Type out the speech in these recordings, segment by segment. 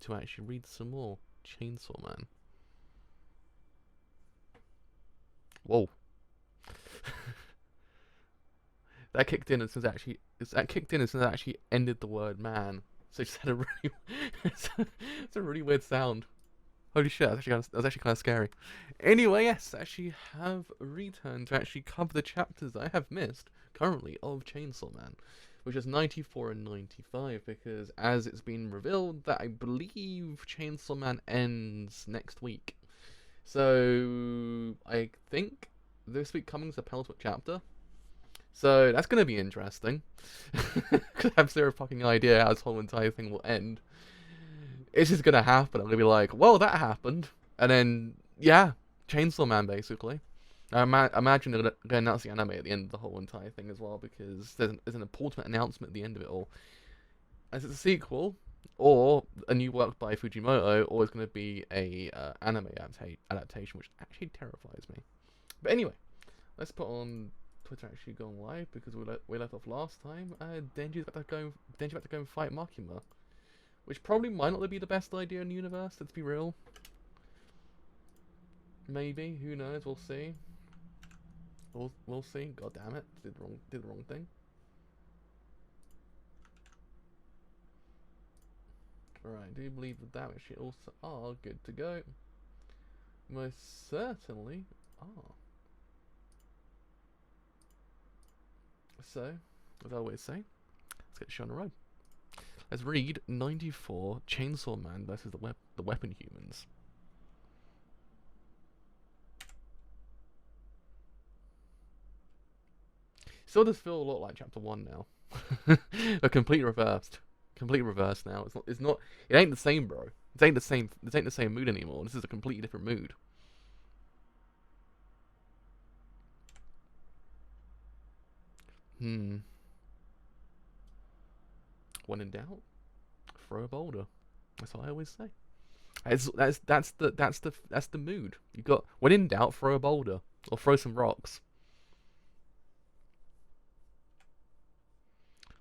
to actually read some more Chainsaw Man. Whoa. That kicked in as soon as it actually ended the word man. So it just had a really it's a really weird sound. Holy shit, that was actually kind of scary. Anyway, yes, I actually have returned to actually cover the chapters I have missed currently of Chainsaw Man, which is 94 and 95, because as it's been revealed that I believe Chainsaw Man ends next week. So I think this week coming is the penultimate chapter. So that's going to be interesting. Because I have zero fucking idea how this whole entire thing will end. It's just going to happen. I'm going to be like, well, that happened. And then, yeah, Chainsaw Man, basically. I imagine they're going to announce the anime at the end of the whole entire thing as well, because there's an important announcement at the end of it all. As it's a sequel, or a new work by Fujimoto, or it's going to be a anime adaptation, which actually terrifies me. But anyway, let's put on Twitter actually going live, because we left off last time. Denji's about to go and fight Makima, which probably might not be the best idea in the universe. Let's be real. Maybe, who knows? We'll see. We'll see. God damn it! Did the wrong thing. Right, I do believe the damage sheet also are good to go. Most certainly are. So, as I always say, let's get the show on the road. Let's read 94 Chainsaw Man versus the Weapon Humans. Still does feel a lot like Chapter 1 now. But completely reversed. Completely reversed now. It's not. It ain't the same, bro. This ain't the same mood anymore. This is a completely different mood. When in doubt, throw a boulder. That's what I always say. That's the mood. You got, when in doubt, throw a boulder or throw some rocks.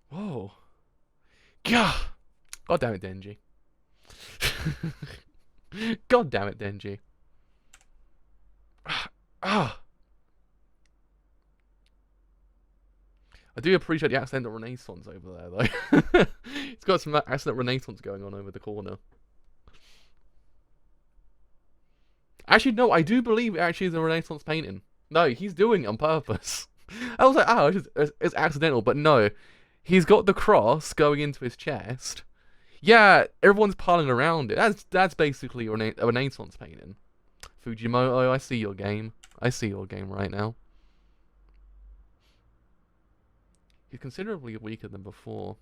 Whoa. Gah! God damn it, Denji. God damn it, Denji. Ah. I do appreciate the accidental renaissance over there, though. It's got some accidental renaissance going on over the corner. Actually, no, I do believe it actually is a renaissance painting. No, he's doing it on purpose. I was like, oh, it's accidental, but no. He's got the cross going into his chest. Yeah, everyone's piling around it. That's basically a renaissance painting. Fujimoto, I see your game. I see your game right now. He's considerably weaker than before.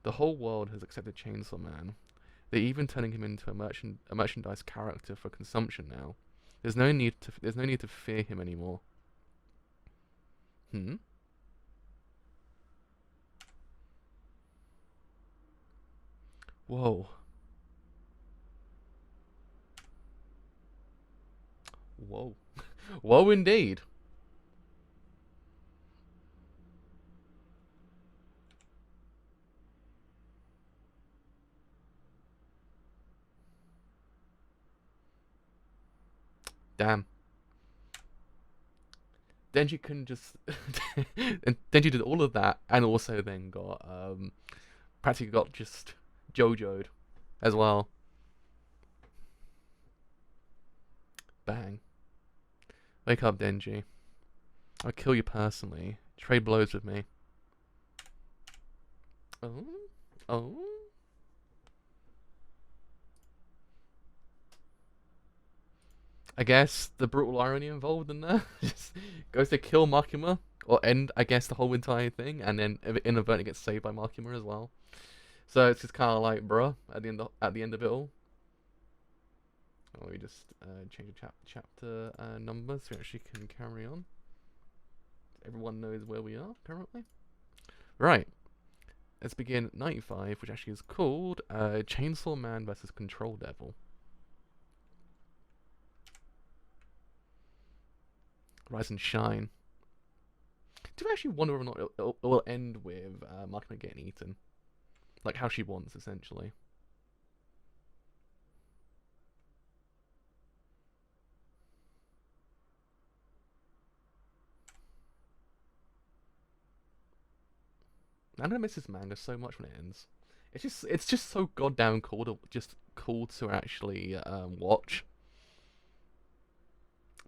The whole world has accepted Chainsaw Man. They're even turning him into a merchandise character for consumption now. There's no need to fear him anymore. Whoa. Whoa. Whoa indeed. Damn. Denji couldn't just and Denji did all of that and also then got practically got just JoJo'd as well. Bang. Wake up, Denji. I'll kill you personally. Trade blows with me. Oh? Oh? I guess the brutal irony involved in there just goes to kill Makima, or end, I guess, the whole entire thing, and then inadvertently gets saved by Makima as well. So it's just kind of like, bruh, at the end of it all. Oh, we just change the chapter number so we actually can carry on. Everyone knows where we are currently. Right. Let's begin 95, which actually is called Chainsaw Man vs. Control Devil. Rise and shine. Do I actually wonder whether or not it will end with Makima getting eaten? Like how she wants, essentially. I'm gonna miss this manga so much when it ends. It's just so goddamn cool to actually watch.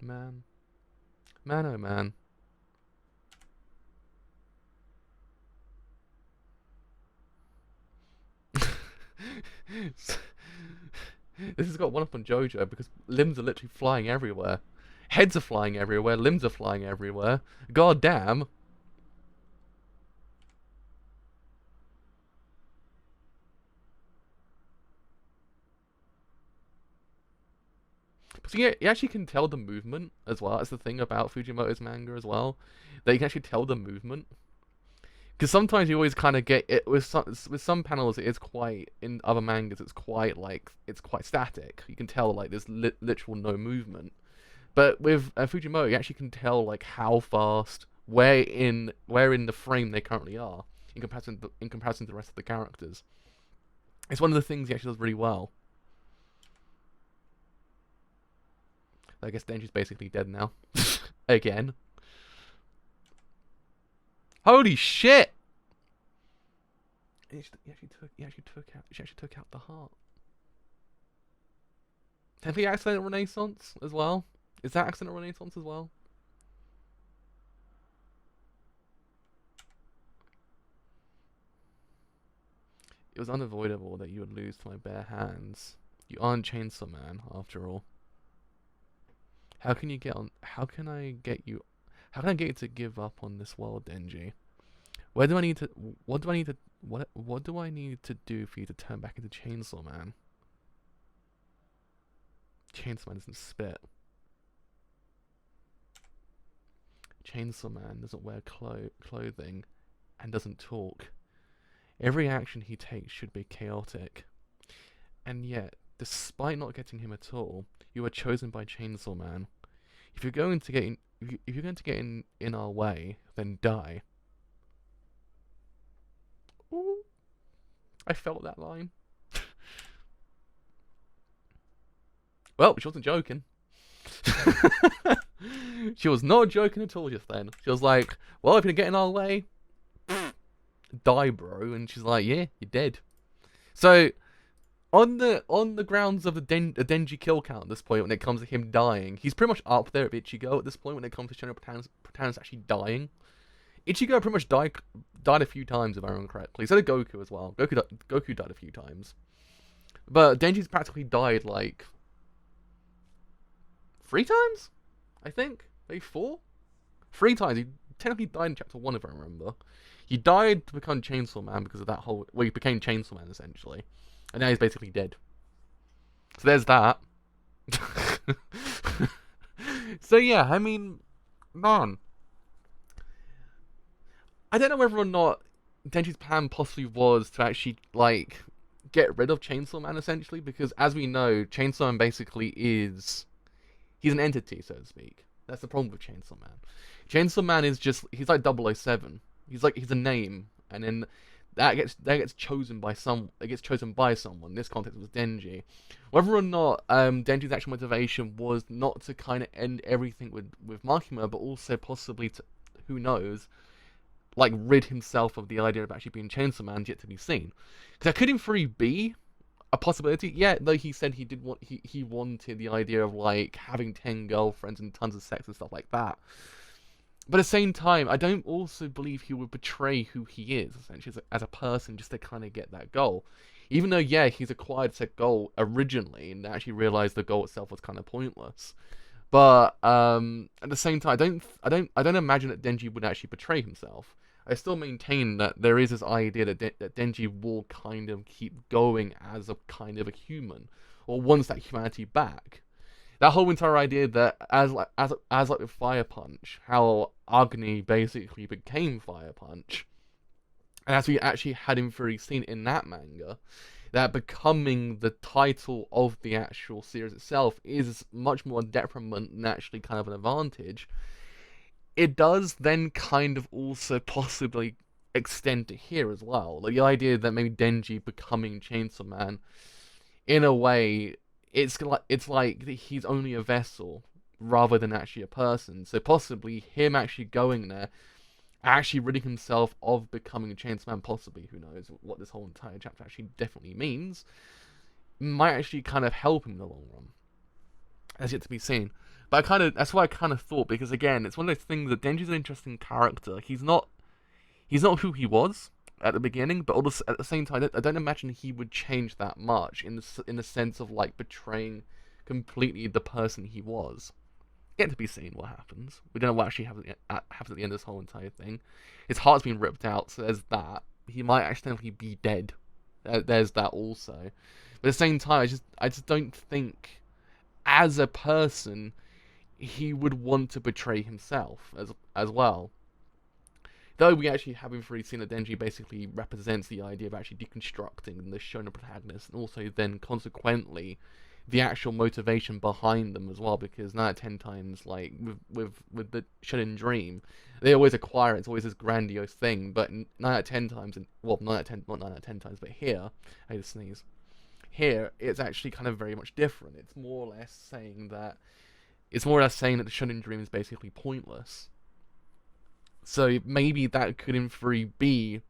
Man, oh man. This has got one up on JoJo because limbs are literally flying everywhere. Heads are flying everywhere, limbs are flying everywhere. God damn. So yeah, you actually can tell the movement as well. That's the thing about Fujimoto's manga as well. That you can actually tell the movement. Because sometimes you always kind of get it with some panels. It is quite, in other mangas it's quite static. You can tell like there's literal no movement. But with Fujimoto, you actually can tell like how fast, where in the frame they currently are in comparison to the rest of the characters. It's one of the things he actually does really well. I guess Denji's basically dead now. Again. Holy shit! He actually took out the heart. Have he accidental renaissance as well? Is that accidental renaissance as well? It was unavoidable that you would lose to my bare hands. You aren't Chainsaw Man, after all. How can I get you to give up on this world, Denji? What do I need to do for you to turn back into Chainsaw Man? Chainsaw Man doesn't spit. Chainsaw Man doesn't wear clothing and doesn't talk. Every action he takes should be chaotic. And yet, despite not getting him at all, you were chosen by Chainsaw Man. If you're going to get in our way, then die. Ooh, I felt that line. Well, she wasn't joking. She was not joking at all just then. She was like, well, if you're getting in our way, die, bro. And she's like, yeah, you're dead. So, on the grounds of the Denji kill count at this point, when it comes to him dying, he's pretty much up there with Ichigo at this point when it comes to General Protagonist actually dying. Ichigo pretty much died a few times, if I remember correctly. So did Goku as well. Goku died a few times. But Denji's practically died like 3 times? I think? Maybe 4? 3 times. He technically died in chapter 1, if I remember. He died to become Chainsaw Man because of that whole... Well, he became Chainsaw Man, essentially. And now he's basically dead. So there's that. So yeah, I mean... Man. I don't know whether or not Denji's plan possibly was to actually, like, get rid of Chainsaw Man, essentially. Because, as we know, Chainsaw Man basically is... He's an entity, so to speak. That's the problem with Chainsaw Man. Chainsaw Man is just... He's like 007. He's a name. And then that gets chosen by someone. In this context, it was Denji. Whether or not Denji's actual motivation was not to kind of end everything with Makima, but also possibly to... Who knows... like, rid himself of the idea of actually being Chainsaw Man, yet to be seen. Because that could in theory be a possibility. Yeah, though he said he wanted the idea of, like, having 10 girlfriends and tons of sex and stuff like that. But at the same time, I don't also believe he would betray who he is, essentially, as a person, just to kind of get that goal. Even though, yeah, he's acquired said goal originally, and actually realized the goal itself was kind of pointless. But at the same time, I don't imagine that Denji would actually betray himself. I still maintain that there is this idea that Denji will kind of keep going as a kind of a human, or wants that humanity back. That whole entire idea that as like with Fire Punch, how Agni basically became Fire Punch, and as we actually had in theory seen in that manga, that becoming the title of the actual series itself is much more a detriment than actually kind of an advantage. It does then kind of also possibly extend to here as well. Like the idea that maybe Denji becoming Chainsaw Man, in a way, it's like he's only a vessel rather than actually a person. So possibly him actually going there actually ridding himself of becoming a Chainsaw Man, possibly, who knows what this whole entire chapter actually definitely means, might actually kind of help him in the long run. As yet to be seen. But that's what I kind of thought, because again, it's one of those things that Denji's an interesting character. He's not who he was at the beginning, but also at the same time, I don't imagine he would change that much in the sense of like betraying completely the person he was. Yet to be seen what happens. We don't know what actually happens at the end of this whole entire thing. His heart's been ripped out, so there's that. He might accidentally be dead. There's that also. But at the same time, I just don't think, as a person, he would want to betray himself as well. Though we actually haven't really seen that Denji basically represents the idea of actually deconstructing the shonen protagonist, and also then consequently the actual motivation behind them as well, because 9 out of 10 times, like with the shonen dream, they always acquire it. It's always this grandiose thing, but 9 out of 10 times, not 9 out of 10 times, but here, I had to sneeze. Here, it's actually kind of very much different. It's more or less saying that the shonen dream is basically pointless. So maybe that could in theory be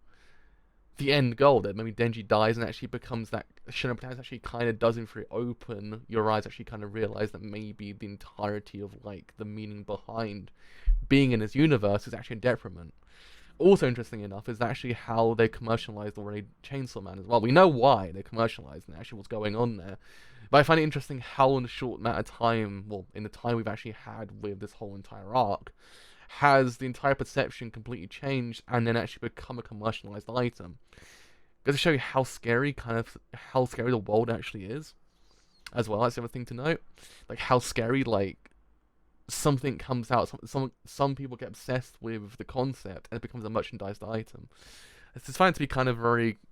the end goal, that maybe Denji dies and actually becomes that shonen protagonist, actually kind of does in theory open your eyes, actually kind of realize that maybe the entirety of like the meaning behind being in this universe is actually a detriment. Also interesting enough is actually how they commercialized already Chainsaw Man as well. We know why they commercialized and actually what's going on there. But I find it interesting how in a short amount of time, well, in the time we've actually had with this whole entire arc, has the entire perception completely changed and then actually become a commercialized item. Goes to show you how scary the world actually is, as well. That's the other thing to note. Like how scary, like, something comes out, some people get obsessed with the concept and it becomes a merchandised item. It's just finding to be kind of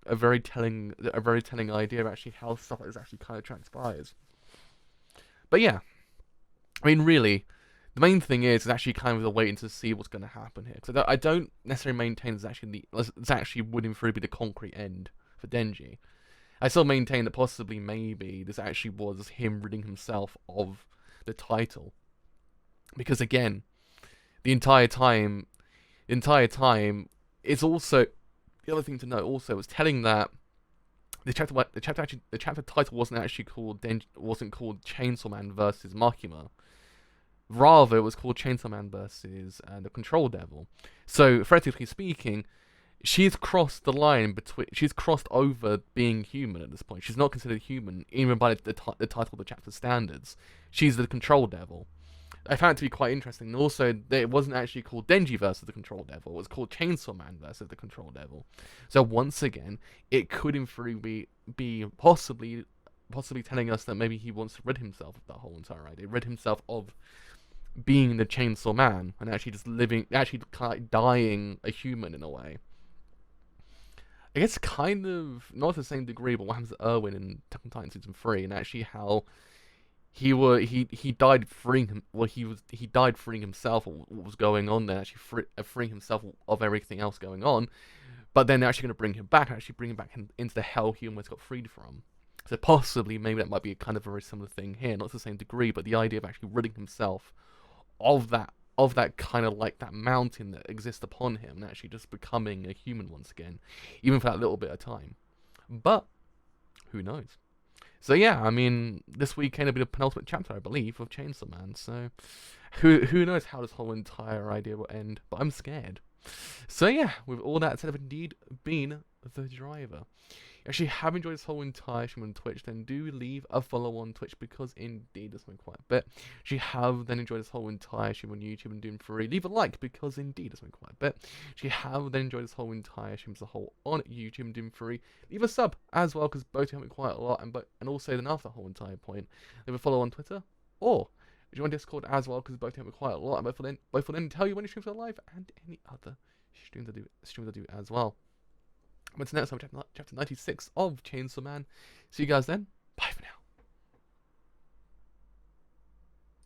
a very telling idea of actually how stuff like this actually kind of transpires. But yeah, I mean, really, the main thing is actually kind of the waiting to see what's going to happen here. Because I don't necessarily maintain this actually would in theory be the concrete end for Denji. I still maintain that possibly maybe this actually was him ridding himself of the title. Because again, the entire time, it's also, the other thing to note also was telling that the chapter title wasn't called Chainsaw Man versus Makima. Rather, it was called Chainsaw Man versus the Control Devil. So, theoretically speaking, she's crossed the line she's crossed over being human at this point. She's not considered human, even by the title of the chapter standards. She's the Control Devil. I found it to be quite interesting. And also, it wasn't actually called Denji versus the Control Devil. It was called Chainsaw Man versus the Control Devil. So once again, it could in theory be possibly telling us that maybe he wants to rid himself of that whole entire idea. Rid himself of being the Chainsaw Man and actually just kind of dying a human in a way. I guess kind of, not to the same degree, but what happens to Erwin in Attack on Titan Season 3, and actually how he died freeing him. Well, he died freeing himself of what was going on there. Actually, freeing himself of everything else going on. But then they're actually going to bring him back, and actually bring him back into the hell he almost got freed from. So possibly, maybe that might be a kind of very similar thing here, not to the same degree, but the idea of actually ridding himself of that kind of like that mountain that exists upon him, and actually just becoming a human once again, even for that little bit of time. But who knows? So yeah, I mean, this weekend will be the penultimate chapter, I believe, of Chainsaw Man. So who knows how this whole entire idea will end? But I'm scared. So yeah, with all that said, I've indeed been the driver. If you actually have enjoyed this whole entire stream on Twitch, then do leave a follow on Twitch, because indeed it's been quite a bit. If you have then enjoyed this whole entire stream on YouTube and doing free, leave a like, because indeed it's been quite a bit. If you have then enjoyed this whole entire stream as a whole on YouTube and doing free, leave a sub as well, because both help me quite a lot, and also then after the whole entire point, leave a follow on Twitter, or if you want Discord as well, because both help me quite a lot, and both will then tell you when your streams are live and any other streams I do as well. But next time, chapter 96 of Chainsaw Man. See you guys then. Bye for now.